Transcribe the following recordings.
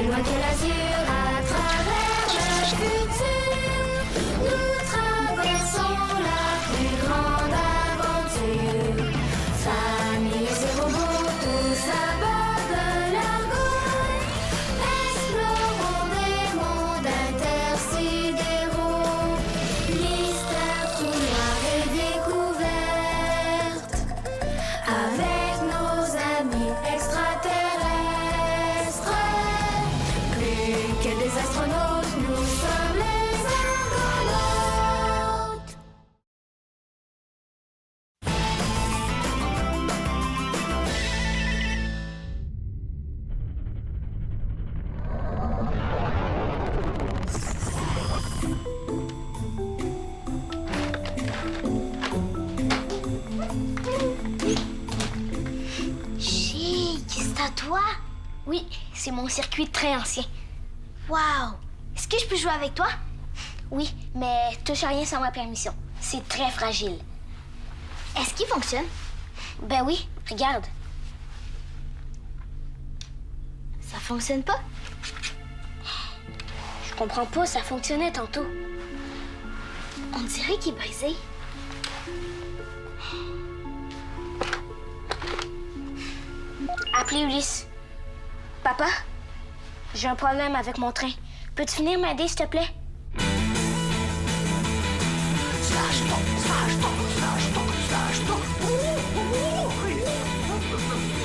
loin que l'azur, à travers le futur, nous traversons la plus grande aventure. Familles et robots, tous à bord de l'argot, explorons des mondes intersidéraux. Mystère, couloir et découverte, avec nos amis extraterrestres. Plus que des astronautes, nous sommes les argonautes. Chic, c'est à toi? Oui, c'est mon circuit très ancien. Wow! Est-ce que je peux jouer avec toi? Oui, mais touche à rien sans ma permission. C'est très fragile. Est-ce qu'il fonctionne? Ben oui, regarde. Ça fonctionne pas? Je comprends pas, ça fonctionnait tantôt. On dirait qu'il est brisé. Appelez Ulysse. Papa, j'ai un problème avec mon train. Peux-tu venir m'aider, s'il te plaît?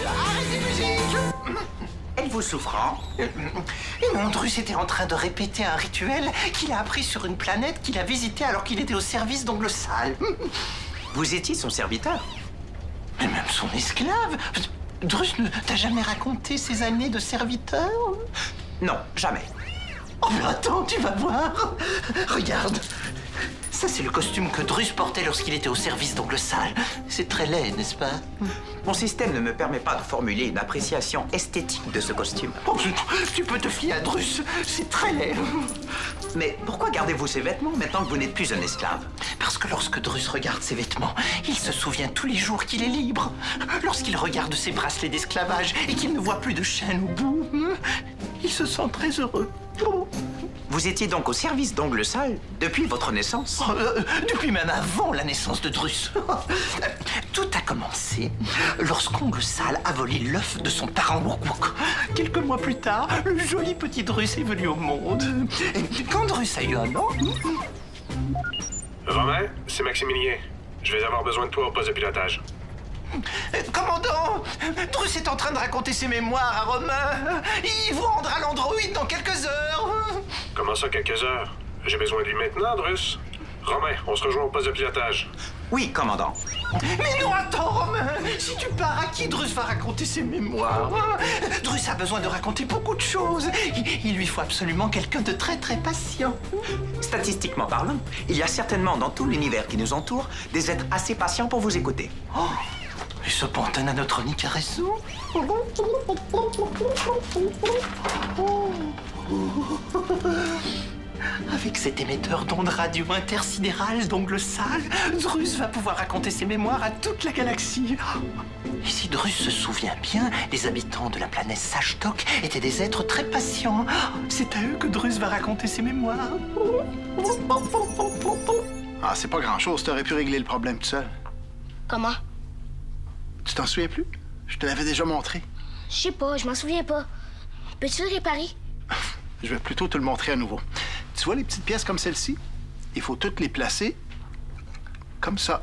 Arrêtez musique! Êtes-vous souffrant? Non, Drus était en train de répéter un rituel qu'il a appris sur une planète qu'il a visitée alors qu'il était au service d'Onglesal. Vous étiez son serviteur? Et même son esclave. Drus ne t'a jamais raconté ses années de serviteur? Non, jamais. Oh, mais attends, tu vas voir. Regarde. Ça, c'est le costume que Drus portait lorsqu'il était au service d'Onglesal. C'est très laid, n'est-ce pas? Mon système ne me permet pas de formuler une appréciation esthétique de ce costume. Oh, tu peux te fier à Drus. C'est très laid. Mais pourquoi gardez-vous ces vêtements maintenant que vous n'êtes plus un esclave? Parce que lorsque Drus regarde ses vêtements, il se souvient tous les jours qu'il est libre. Lorsqu'il regarde ses bracelets d'esclavage et qu'il ne voit plus de chaîne au bout, il se sent très heureux. Vous étiez donc au service d'Onglesal depuis votre naissance? Depuis même avant la naissance de Drus. Tout a commencé lorsqu'Onglesal a volé l'œuf de son parent Wook-Wook. Quelques mois plus tard, le joli petit Drus est venu au monde. Et quand Drus a eu un an... Romain, c'est Maximilien. Je vais avoir besoin de toi au poste de pilotage. Commandant, Drus est en train de raconter ses mémoires à Romain. Il vous rendra l'androïde dans quelques heures. Comment ça, quelques heures? J'ai besoin de lui maintenant, Drus. Romain, on se rejoint au poste de pilotage. Oui, commandant. Mais non, attends, Romain. Si tu pars, à qui Drus va raconter ses mémoires? Drus a besoin de raconter beaucoup de choses. Il lui faut absolument quelqu'un de très très patient. Statistiquement parlant, il y a certainement dans tout l'univers qui nous entoure des êtres assez patients pour vous écouter. Oh, et ce pantin anatronique a raison. Avec cet émetteur d'ondes radio intersidérales d'Onglesal, Drus va pouvoir raconter ses mémoires à toute la galaxie. Et si Drus se souvient bien, les habitants de la planète Sashtok étaient des êtres très patients. C'est à eux que Drus va raconter ses mémoires. Ah, c'est pas grand-chose. T'aurais pu régler le problème tout seul. Comment? Tu t'en souviens plus? Je te l'avais déjà montré. Je sais pas, je m'en souviens pas. Peux-tu le réparer? Je vais plutôt te le montrer à nouveau. Tu vois les petites pièces comme celle-ci? Il faut toutes les placer comme ça.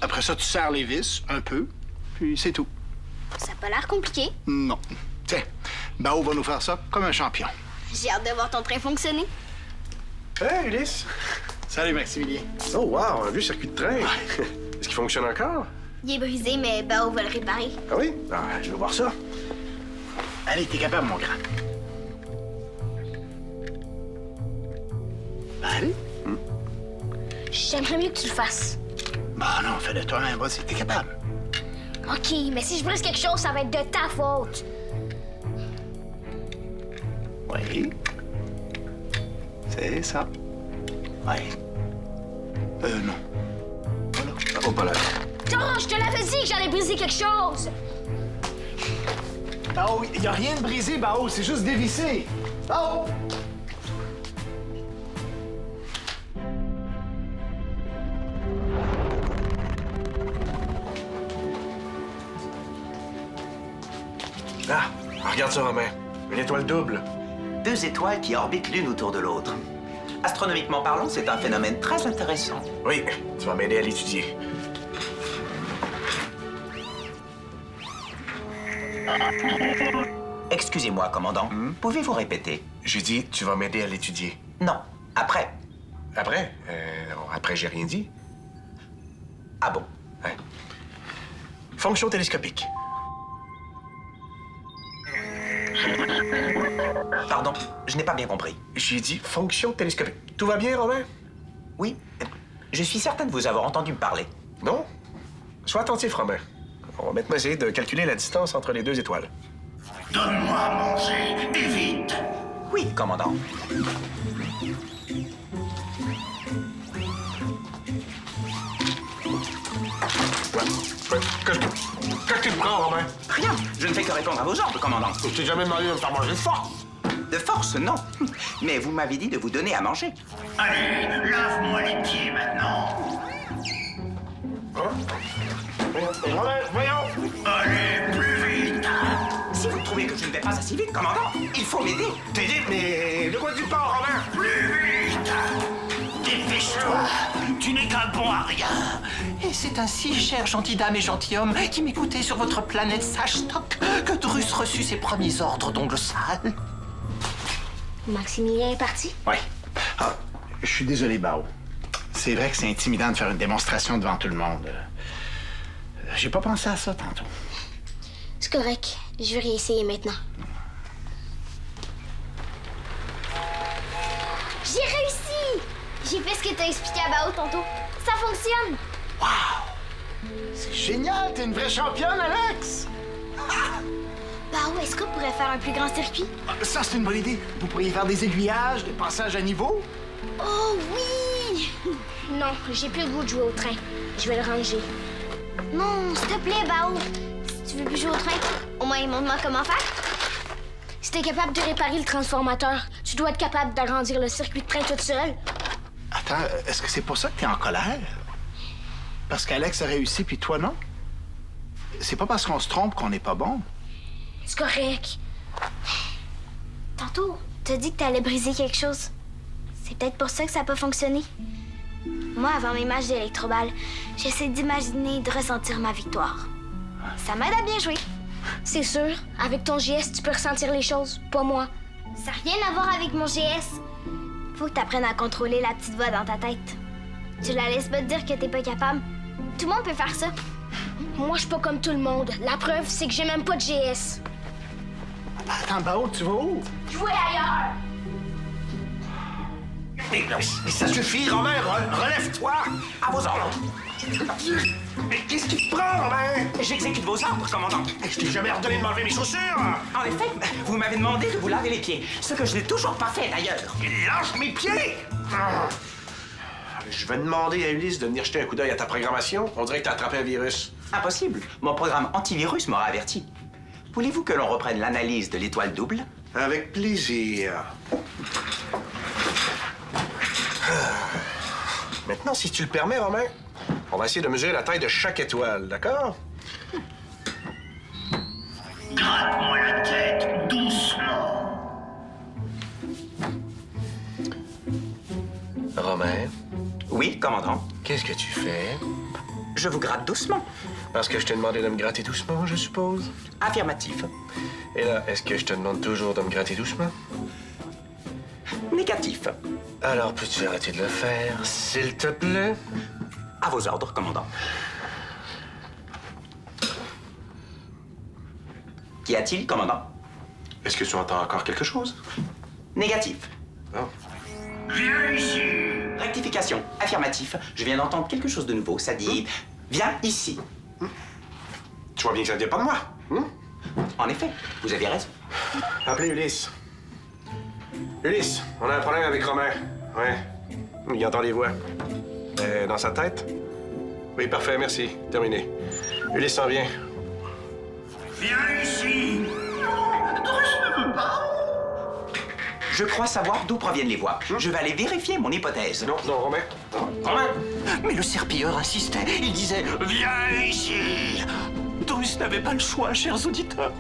Après ça, tu serres les vis un peu, puis c'est tout. Ça a pas l'air compliqué. Non. Tiens, Bao va nous faire ça comme un champion. J'ai hâte de voir ton train fonctionner. Hey, Ulysse! Salut, Maximilien. Oh, wow, un vieux circuit de train. Est-ce qu'il fonctionne encore? Il est brisé, mais Bao va le réparer. Ah oui? Ah, je vais voir ça. Allez, t'es capable, mon grand. Allez. J'aimerais mieux que tu le fasses. Bah non, fais-le toi-même, vas-y, t'es capable. OK, mais si je brise quelque chose, ça va être de ta faute. Oui. C'est ça. Oui. Non. Voilà. Oh, pas là. Oh, je te l'avais dit que j'allais briser quelque chose. Bao, il y a rien de brisé, Bao, c'est juste dévissé. Oh! Ah, regarde ça, Romain. Une étoile double. 2 étoiles qui orbitent l'une autour de l'autre. Astronomiquement parlant, c'est un phénomène très intéressant. Oui, tu vas m'aider à l'étudier. Excusez-moi, commandant. Pouvez-vous répéter? J'ai dit, tu vas m'aider à l'étudier. Non, après. Après? Après, j'ai rien dit. Ah bon? Hein? Fonction télescopique. Pardon, je n'ai pas bien compris. J'ai dit fonction télescopique. Tout va bien, Romain? Oui, je suis certain de vous avoir entendu me parler. Non? Sois attentif, Romain. On va maintenant essayer de calculer la distance entre les 2 étoiles. Donne-moi à manger, et vite! Oui, commandant. Qu'est-ce que tu prends, Romain? Rien, je ne fais que répondre à vos ordres, commandant. Je t'ai jamais demandé de me faire manger de force. De force, non. Mais vous m'avez dit de vous donner à manger. Allez, lave-moi les pieds maintenant! Romain, voyons! Allez, plus vite! Si vous trouvez que je ne vais pas assez vite, commandant, il faut m'aider. T'aider, mais de quoi tu parles, Romain? Plus vite! Dépêche-toi! Tu n'es qu'un bon à rien! Et c'est ainsi, chère gentille dame et gentilhomme, qui m'écoutez sur votre planète Sagestock, que Drus reçut ses premiers ordres d'ongles sales. Maximilien est parti? Oui. Ah, je suis désolé, Bao. C'est vrai que c'est intimidant de faire une démonstration devant tout le monde. J'ai pas pensé à ça tantôt. C'est correct. Je vais réessayer maintenant. J'ai réussi! J'ai fait ce que t'as expliqué à Bao tantôt. Ça fonctionne! C'est génial, t'es une vraie championne, Alex! Bao, est-ce qu'on pourrait faire un plus grand circuit? Ça, c'est une bonne idée. Vous pourriez faire des aiguillages, des passages à niveau. Oh oui! Non, j'ai plus le goût de jouer au train. Je vais le ranger. Non, s'il te plaît, Bao. Si tu veux plus jouer au train, au moins montre-moi comment faire. Si t'es capable de réparer le transformateur, tu dois être capable d'agrandir le circuit de train toute seule. Attends, est-ce que c'est pour ça que t'es en colère? Parce qu'Alex a réussi, puis toi, non? C'est pas parce qu'on se trompe qu'on n'est pas bon. C'est correct. Tantôt, t'as dit que t'allais briser quelque chose. C'est peut-être pour ça que ça n'a pas fonctionné. Moi, avant mes matchs d'électroballe, j'essaie d'imaginer, de ressentir ma victoire. Ça m'aide à bien jouer. C'est sûr, avec ton GS, tu peux ressentir les choses, pas moi. Ça n'a rien à voir avec mon GS. Faut que t'apprennes à contrôler la petite voix dans ta tête. Tu la laisses pas te dire que t'es pas capable. Tout le monde peut faire ça. Moi, je suis pas comme tout le monde. La preuve, c'est que j'ai même pas de GS. Attends, Bao, tu vas où? Jouer ailleurs! Mais ça suffit, Romain, relève-toi! À vos ordres. Mais qu'est-ce qui te prend, Romain? J'exécute vos ordres, commandant. Je t'ai jamais ordonné de m'enlever mes chaussures! En effet, vous m'avez demandé de vous laver les pieds, ce que je n'ai toujours pas fait d'ailleurs. Lâche mes pieds! Je vais demander à Ulysse de venir jeter un coup d'œil à ta programmation. On dirait que t'as attrapé un virus. Impossible. Mon programme antivirus m'aura averti. Voulez-vous que l'on reprenne l'analyse de l'étoile double? Avec plaisir. Maintenant, si tu le permets, Romain, on va essayer de mesurer la taille de chaque étoile, d'accord? Gratte-moi la tête doucement! Romain, Oui, commandant. qu'est-ce que tu fais? Je vous gratte doucement. Parce que je t'ai demandé de me gratter doucement, je suppose? Affirmatif. Et là, est-ce que je te demande toujours de me gratter doucement? Négatif. Alors, peux-tu arrêter de le faire, s'il te plaît? À vos ordres, commandant. Qu'y a-t-il, commandant? Est-ce que tu entends encore quelque chose? Négatif. Non. Viens ici! Rectification. Affirmatif. Je viens d'entendre quelque chose de nouveau. Ça dit... Viens ici. Tu vois bien que ça ne vient pas de moi. En effet, vous avez raison. Appelez Ulysse. Ulysse, on a un problème avec Romain. Ouais. Il entend les voix. Dans sa tête? Oui, parfait, merci. Terminé. Ulysse s'en vient. Viens ici! Drus ne veut pas! Je crois savoir d'où proviennent les voix. Je vais aller vérifier mon hypothèse. Non, non, Romain. Non, Romain! Mais le serpilleur insistait. Il disait « Viens ici !» Drus n'avait pas le choix, chers auditeurs.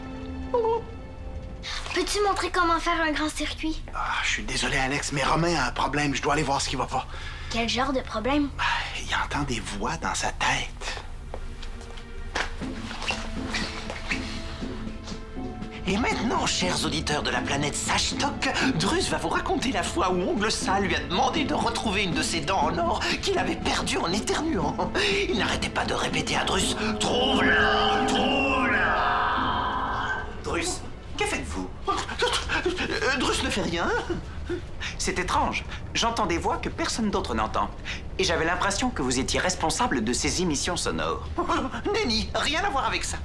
Peux-tu montrer comment faire un grand circuit? Ah, je suis désolé, Alex, mais Romain a un problème. Je dois aller voir ce qui va pas. Quel genre de problème? Ah, il entend des voix dans sa tête. Et maintenant, chers auditeurs de la planète Sashtok, Drus va vous raconter la fois où Ongle Sale lui a demandé de retrouver une de ses dents en or qu'il avait perdue en éternuant. Il n'arrêtait pas de répéter à Drus « Trouve-la! Trouve-la » Drus, que faites-vous? Drus ne fait rien. C'est étrange. J'entends des voix que personne d'autre n'entend. Et j'avais l'impression que vous étiez responsable de ces émissions sonores. Nenni, rien à voir avec ça.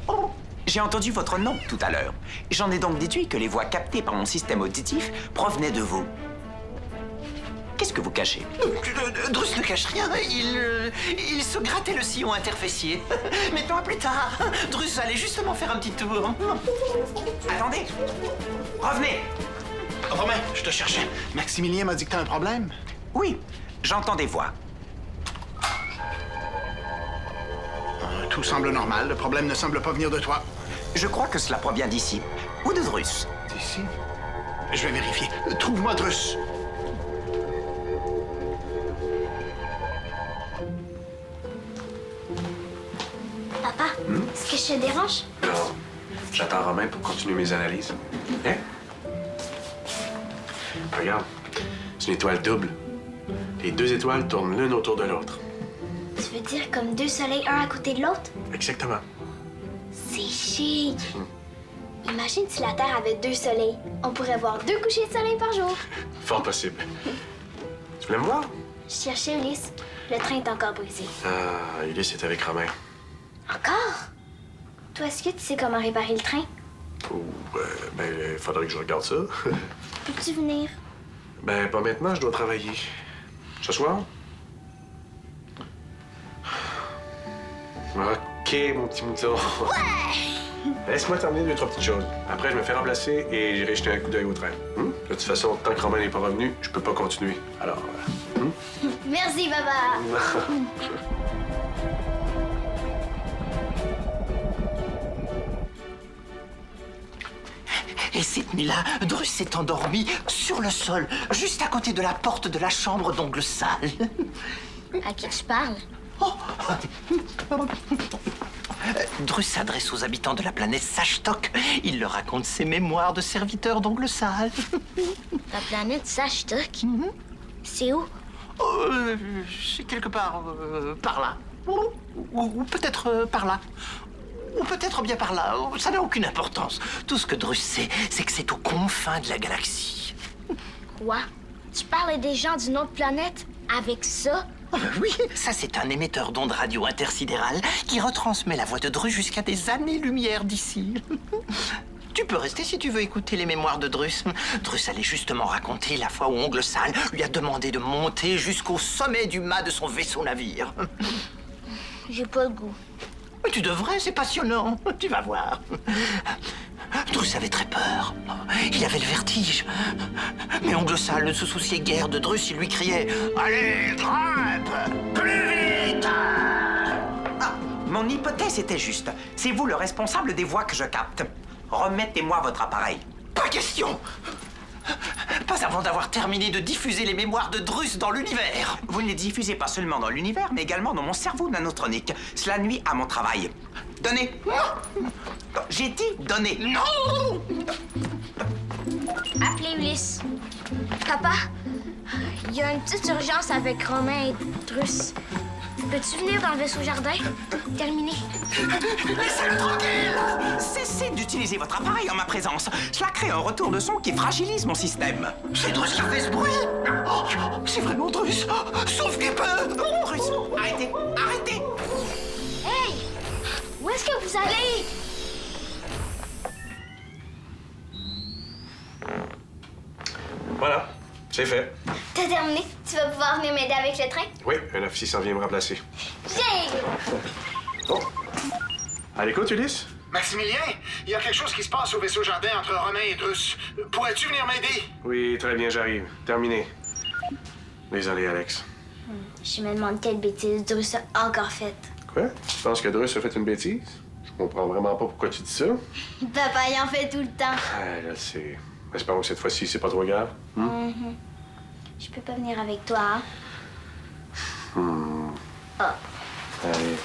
J'ai entendu votre nom tout à l'heure. J'en ai donc déduit que les voix captées par mon système auditif provenaient de vous. Qu'est-ce que vous cachez? Drus ne cache rien. Il se grattait le sillon interfessier. Maintenant, à plus tard. Drus allait justement faire un petit tour. Attendez! Revenez! Romain, je te cherchais. Maximilien m'a dit que t'as un problème. Oui, j'entends des voix. Tout semble normal. Le problème ne semble pas venir de toi. Je crois que cela provient d'ici. Ou de Drus. D'ici? Je vais vérifier. Trouve-moi Drus. Papa, est-ce que je te dérange? Non. J'attends Romain pour continuer mes analyses. Hein? Regarde, c'est une étoile double. Les deux étoiles tournent l'une autour de l'autre. Tu veux dire comme deux soleils, un à côté de l'autre? Exactement. C'est chic. Imagine si la Terre avait deux soleils. On pourrait voir deux couchers de soleil par jour. Fort possible. Tu voulais me voir? Je cherchais Ulysse. Le train est encore brisé. Ah, Ulysse est avec Romain. Encore? Toi, est-ce que tu sais comment réparer le train? Oh, il faudrait que je regarde ça. Peux-tu venir? Ben, pas maintenant, je dois travailler. Ce soir? OK, mon petit mouton. Ouais! Laisse-moi terminer 2-3 petites choses. Après, je me fais remplacer et j'irai jeter un coup d'œil au train. De toute façon, tant que Romain n'est pas revenu, je peux pas continuer. Alors, Merci, papa. Et cette nuit-là, Drus s'est endormi sur le sol, juste à côté de la porte de la chambre d'Ongle Sale. À qui tu parles? Oh. Drus s'adresse aux habitants de la planète Sashtok. Il leur raconte ses mémoires de serviteur d'Ongle Sale. La planète Sashtok? C'est où? C'est quelque part par là. Ou peut-être par là. Ou peut-être bien par là. Ça n'a aucune importance. Tout ce que Drus sait, c'est que c'est aux confins de la galaxie. Quoi? Tu parlais des gens d'une autre planète avec ça? Oh, oui, ça c'est un émetteur d'ondes radio intersidérales qui retransmet la voix de Drus jusqu'à des années-lumière d'ici. Tu peux rester si tu veux écouter les mémoires de Drus. Drus allait justement raconter la fois où Ongle Sale lui a demandé de monter jusqu'au sommet du mât de son vaisseau-navire. J'ai pas le goût. Mais tu devrais, c'est passionnant. Tu vas voir. Drus avait très peur. Il avait le vertige. Mais Ongle Sale ne se souciait guère de Drus. Il lui criait « Allez, grimpe! Plus vite !» Ah, mon hypothèse était juste. C'est vous le responsable des voix que je capte. Remettez-moi votre appareil. Pas question! Pas avant d'avoir terminé de diffuser les mémoires de Drus dans l'univers. Vous ne les diffusez pas seulement dans l'univers, mais également dans mon cerveau nanotronique. Cela nuit à mon travail. Donnez. J'ai dit donnez. Non! Appelez Ulysse. Papa, il y a une petite urgence avec Romain et Drus. Peux-tu venir dans le vaisseau jardin? Terminé. Laissez-le tranquille! Cessez d'utiliser votre appareil en ma présence. Cela crée un retour de son qui fragilise mon système. C'est Drus qui fait ce bruit! Oh, c'est vraiment Drus! Sauf qu'il peut! Drus, arrêtez, arrêtez! Hey! Où est-ce que vous allez? Voilà, c'est fait. T'as terminé? Tu vas pouvoir venir m'aider avec le train? Oui, un officier s'en vient me remplacer. Viens! Bon. À l'écoute, Ulysse? Maximilien, il y a quelque chose qui se passe au vaisseau jardin entre Romain et Druss. Pourrais-tu venir m'aider? Oui, très bien, j'arrive. Terminé. Désolé, Alex. Je me demande quelle bêtise Druss a encore faite. Quoi? Tu penses que Druss a fait une bêtise? Je comprends vraiment pas pourquoi tu dis ça. Papa, il en fait tout le temps. Ah, là, c'est... Espérons que cette fois-ci, c'est pas trop grave. Je peux pas venir avec toi, hein? Allez.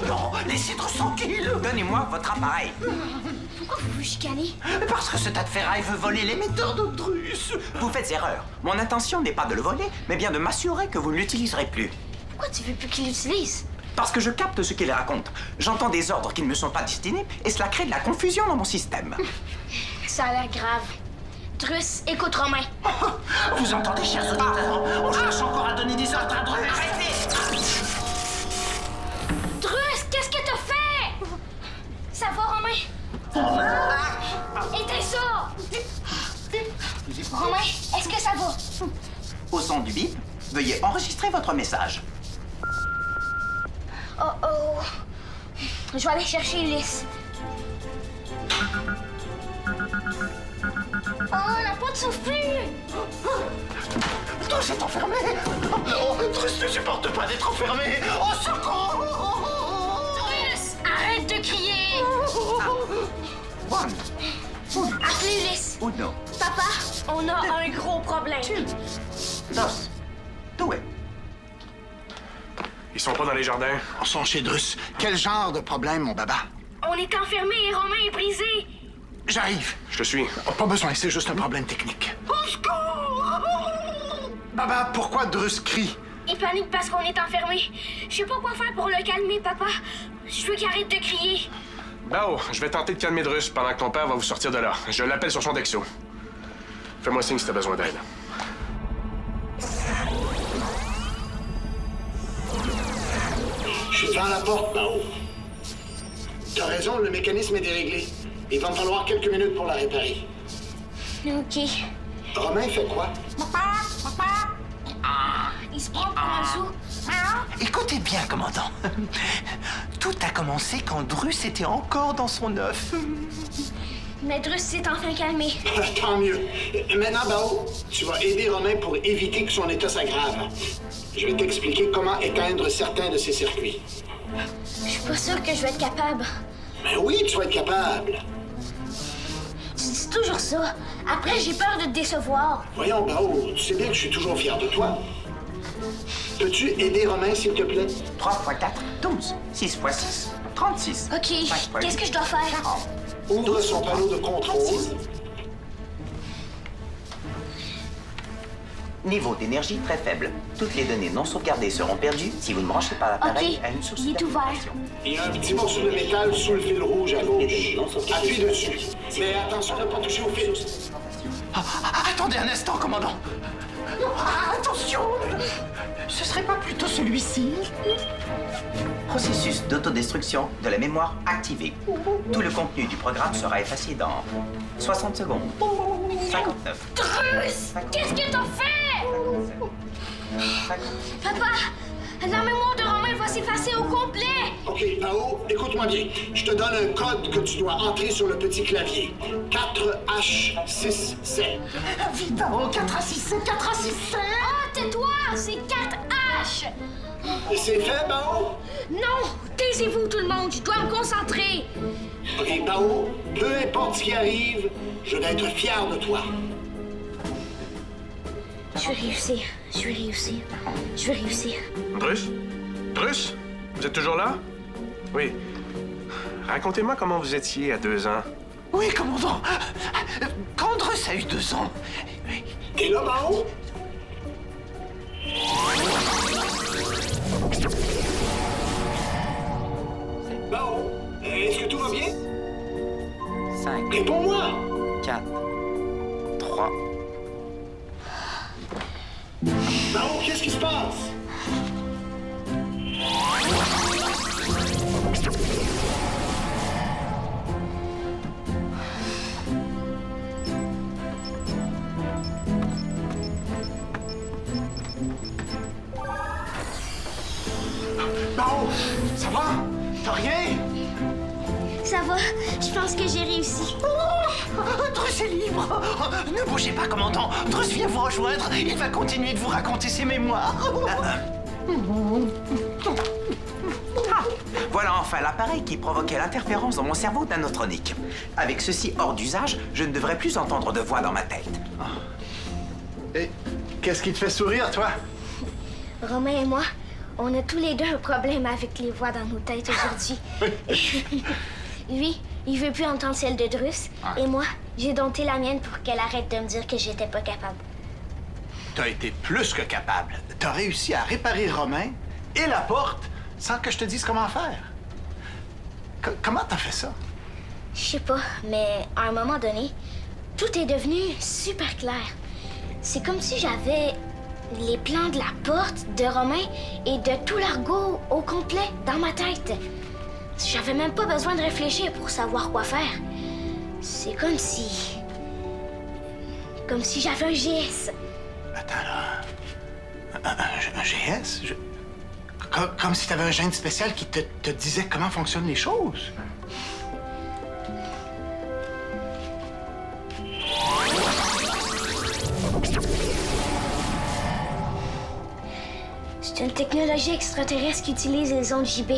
Non, laissez Druss tranquille. Donnez-moi votre appareil. Pourquoi vous vous chicanez? Parce que ce tas de ferraille veut voler l'émetteur de Druss. Vous faites erreur. Mon intention n'est pas de le voler, mais bien de m'assurer que vous ne l'utiliserez plus. Pourquoi tu veux plus qu'il l'utilise? Parce que je capte ce qu'il raconte. J'entends des ordres qui ne me sont pas destinés et cela crée de la confusion dans mon système. Ça a l'air grave. Druss, écoute Romain. Vous entendez, chers auditeurs? On cherche encore à donner des ordres à Druss. Arrêtez! Druss, qu'est-ce que t'as fait? Ça va, Romain? Éteins ça! Romain, est-ce que ça va? Au son du bip, veuillez enregistrer votre message. Oh. Je vais aller chercher Ulysse. Oh, la peau ne souffle plus! Druss est enfermé. Non, Druss ne supporte pas d'être enfermé. Au secours! Druss, arrête de crier! One, Appelez Ulysse. uno, Papa, on a un gros problème. dos, do it. Ils sont pas dans les jardins. On sont chez Druss. Quel genre de problème, mon baba? On est enfermé et Romain est brisé. J'arrive. Je te suis. Oh, pas besoin, c'est juste un problème technique. Au secours! Baba, pourquoi Druss crie? Il panique parce qu'on est enfermé. Je sais pas quoi faire pour le calmer, papa. Je veux qu'il arrête de crier. Bao, je vais tenter de calmer Druss pendant que ton père va vous sortir de là. Je l'appelle sur son Dexo. Fais-moi signe si t'as besoin d'aide. Je suis devant la porte, Bao. T'as raison, le mécanisme est déréglé. Il va me falloir quelques minutes pour la réparer. Ok. Romain fait quoi? Il se prend pour un sou. Écoutez bien, commandant. Tout a commencé quand Druss était encore dans son œuf. Mais Druss s'est enfin calmé. Tant mieux. Maintenant, Bao, tu vas aider Romain pour éviter que son état s'aggrave. Je vais t'expliquer comment éteindre certains de ses circuits. Je suis pas sûre que je vais être capable. Mais oui, tu vas être capable. Tu dis toujours ça. Après, j'ai peur de te décevoir. Voyons, Bao, tu sais bien que je suis toujours fier de toi. Peux-tu aider Romain, s'il te plaît? 3 x 4, 12. 6 x 6, 36. Ok, 5 x qu'est-ce 8, que je dois faire? 40. Ouvre son panneau de contrôle. Niveau d'énergie très faible. Toutes les données non sauvegardées seront perdues si vous ne branchez pas l'appareil Ok, à une source il est ouvert. d'alimentation. Il y a un petit morceau de métal sous le fil rouge à gauche. Appuie dessus. Mais attention de ne pas toucher au fil. Attendez un instant, commandant. Attention! Ce serait pas plutôt celui-ci? Processus d'autodestruction de la mémoire activé. Tout le contenu du programme sera effacé dans 60 secondes. 59. Druss, qu'est-ce que t'as fait? 50. Papa, la mémoire de Romain va s'effacer au complet. OK, Bao, écoute-moi bien. Je te donne un code que tu dois entrer sur le petit clavier. 4H67. Vite, Bao, 4 à 6, 7, 4 à 6, 7. Ah, tais-toi, c'est 4H. C'est fait, Bao? Non, taisez-vous tout le monde, je dois me concentrer. OK, Bao, peu importe ce qui arrive, je vais être fier de toi. Je vais réussir, je vais réussir, je vais réussir. Druss? Druss? Vous êtes toujours là? Oui. Racontez-moi comment vous étiez à 2 ans. Oui, commandant. Quand Druss a eu 2 ans, T'es là, Bao? Bao, est-ce que tout va bien? 5, Réponds-moi! 4, 3. Bao, qu'est-ce qui se passe? Ça va, je pense que j'ai réussi. Drus est libre. Ne bougez pas, commandant. Drus vient vous rejoindre. Il va continuer de vous raconter ses mémoires. Voilà enfin l'appareil qui provoquait l'interférence dans mon cerveau d'anotronique. Avec ceci hors d'usage, je ne devrais plus entendre de voix dans ma tête. Et qu'est-ce qui te fait sourire, toi? Romain et moi, on a tous les deux un problème avec les voix dans nos têtes aujourd'hui. Lui, il veut plus entendre celle de Drus. Et moi, j'ai dompté la mienne pour qu'elle arrête de me dire que j'étais pas capable. T'as été plus que capable. T'as réussi à réparer Romain et la porte sans que je te dise comment faire. Comment t'as fait ça? Je sais pas, mais à un moment donné, tout est devenu super clair. C'est comme si j'avais les plans de la porte, de Romain et de tout l'argot au complet dans ma tête. J'avais même pas besoin de réfléchir pour savoir quoi faire. C'est comme si... Comme si j'avais un GS. Attends, là. Un GS? Comme si t'avais un gène spécial qui te disait comment fonctionnent les choses. C'est une technologie extraterrestre qui utilise les ondes JB.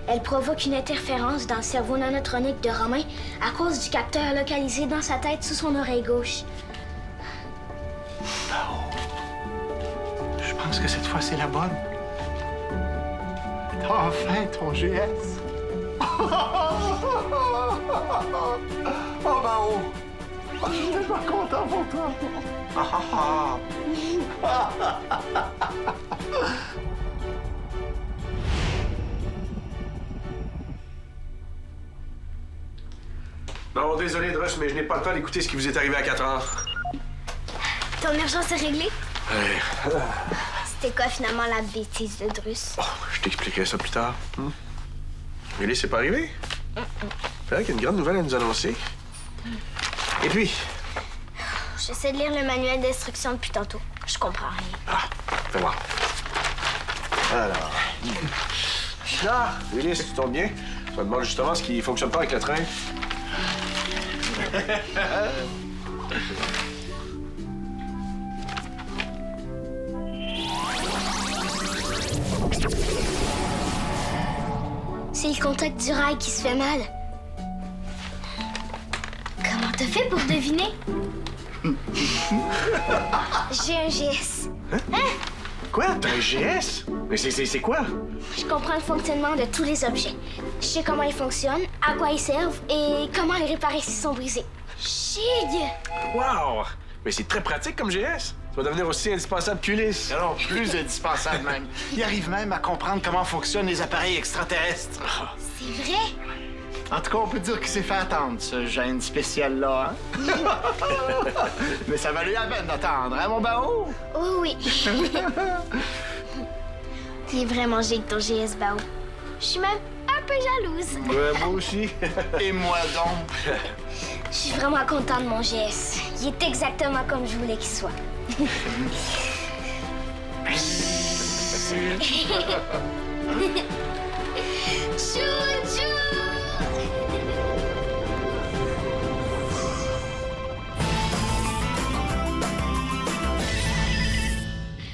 Elle provoque une interférence dans le cerveau nanotronique de Romain à cause du capteur localisé dans sa tête sous son oreille gauche. Je pense que cette fois, c'est la bonne. T'as enfin ton GS. Oh, Bao! Je suis tellement content pour toi. Non, désolé, Drus, mais je n'ai pas le temps d'écouter ce qui vous est arrivé à 4 heures. Ton urgence est réglée? Hey. C'était quoi finalement la bêtise de Drus? Oh, je t'expliquerai ça plus tard. Mélie, c'est pas arrivé? C'est vrai qu'il y a une grande nouvelle à nous annoncer. Et puis? J'essaie de lire le manuel d'instruction depuis tantôt. Je comprends rien. Ah, fais voir. Alors. Ah, Mélie, tu tombes bien. Je me demande justement ce qui fonctionne pas avec le train. C'est le contact du rail qui se fait mal. Comment t'as fait pour deviner? J'ai un GS. Quoi? T'as un GS? Mais c'est quoi? Je comprends le fonctionnement de tous les objets. Je sais comment ils fonctionnent, à quoi ils servent et comment les réparer s'ils sont brisés. Chig! Wow! Mais c'est très pratique comme GS. Ça va devenir aussi indispensable qu'Ulysse. Alors, plus indispensable même. Il arrive même à comprendre comment fonctionnent les appareils extraterrestres. C'est vrai? En tout cas, on peut dire qu'il s'est fait attendre, ce gène spécial-là, hein? Mais ça valait la peine d'attendre, hein, mon Bao? Oh oui. T'es vraiment génial ton GS, Bao. Je suis même un peu jalouse. Ouais, moi aussi. Et moi donc? Je suis vraiment contente de mon GS. Il est exactement comme je voulais qu'il soit. Chou-chou!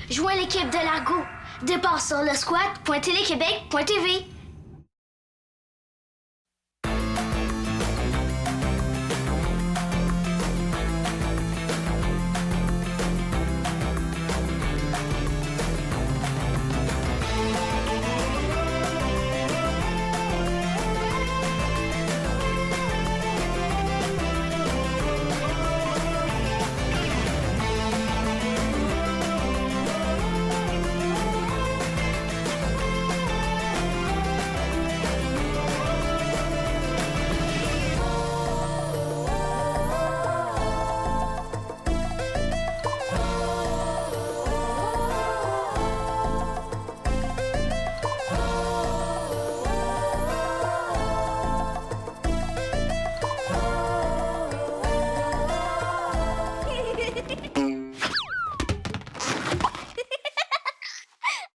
Joins l'équipe de l'Argot. Départ sur le squat.téléquébec.tv.